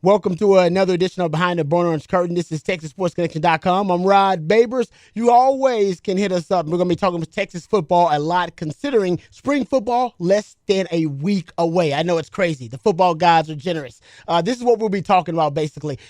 Welcome to another edition of Behind the Burn Orange Curtain. This is TexasSportsConnection.com. I'm Rod Babers. You always can hit us up. We're going to be talking about Texas football a lot, considering spring football less than a week away. I know it's crazy. The football gods are generous. This is what we'll be talking about, basically.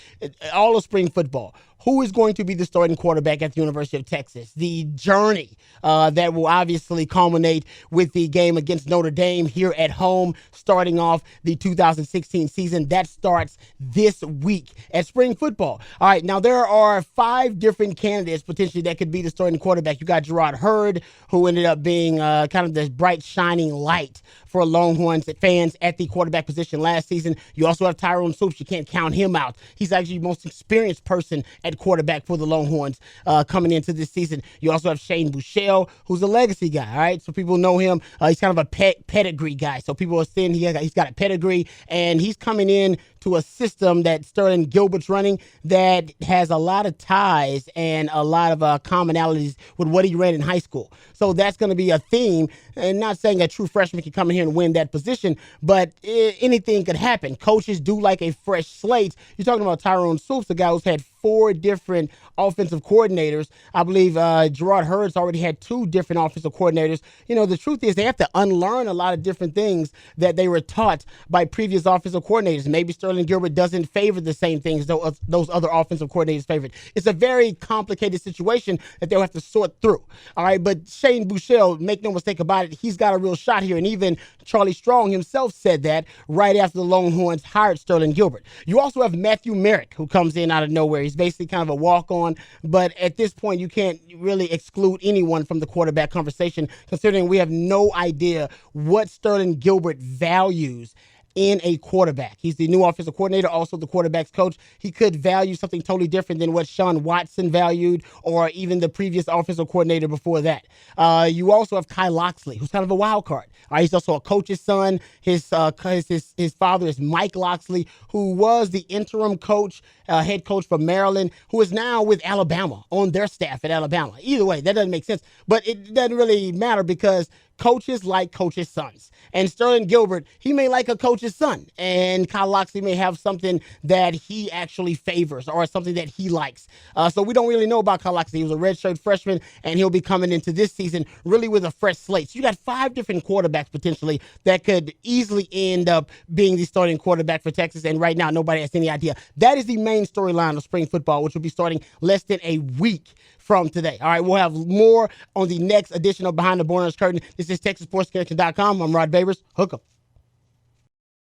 All of spring football. Who is going to be the starting quarterback at the University of Texas? The journey that will obviously culminate with the game against Notre Dame here at home, starting off the 2016 season. That starts this week at spring football. All right, now there are 5 different candidates potentially that could be the starting quarterback. You got Gerard Hurd, who ended up being kind of this bright, shining light for Longhorns fans at the quarterback position last season. You also have Tyrone Supes. You can't count him out. He's actually the most experienced person at quarterback for the Longhorns coming into this season. You also have Shane Buechele, who's a legacy guy, all right? So people know him. He's kind of a pedigree guy. So people are saying he's got a pedigree, and he's coming in to a system that Sterling Gilbert's running that has a lot of ties and a lot of commonalities with what he ran in high school. So that's going to be a theme, and not saying a true freshman can come in here and win that position, but anything could happen. Coaches do like a fresh slate. You're talking about Tyrone Supes, a guy who's had 4 different offensive coordinators. I believe Gerard Hurd's already had 2 different offensive coordinators. You know, the truth is they have to unlearn a lot of different things that they were taught by previous offensive coordinators. Maybe Sterling Gilbert doesn't favor the same things those other offensive coordinators favored. It's a very complicated situation that they'll have to sort through. All right, but Shane Buechele, make no mistake about it, he's got a real shot here. And even Charlie Strong himself said that right after the Longhorns hired Sterling Gilbert. You also have Matthew Merrick, who comes in out of nowhere. He's basically kind of a walk-on, but at this point, you can't really exclude anyone from the quarterback conversation, considering we have no idea what Sterling Gilbert values in a quarterback. He's the new offensive coordinator, also the quarterback's coach. He could value something totally different than what Sean Watson valued, or even the previous offensive coordinator before that. You also have Kyle Locksley, who's kind of a wild card. He's also a coach's son. His father is Mike Locksley, who was the interim coach, head coach for Maryland, who is now with Alabama, on their staff at Alabama. Either way, that doesn't make sense, but it doesn't really matter because coaches like coaches' sons. And Sterling Gilbert, he may like a coach's son. And Kyle Locksley may have something that he actually favors or something that he likes. So we don't really know about Kyle Locksley. He was a redshirt freshman, and he'll be coming into this season really with a fresh slate. So you got 5 different quarterbacks potentially that could easily end up being the starting quarterback for Texas. And right now, nobody has any idea. That is the main storyline of spring football, which will be starting less than a week from today. All right, we'll have more on the next edition of Behind the Burn Orange Curtain. This is TexasSportsConnection.com. I'm Rod Babers. Hook 'em.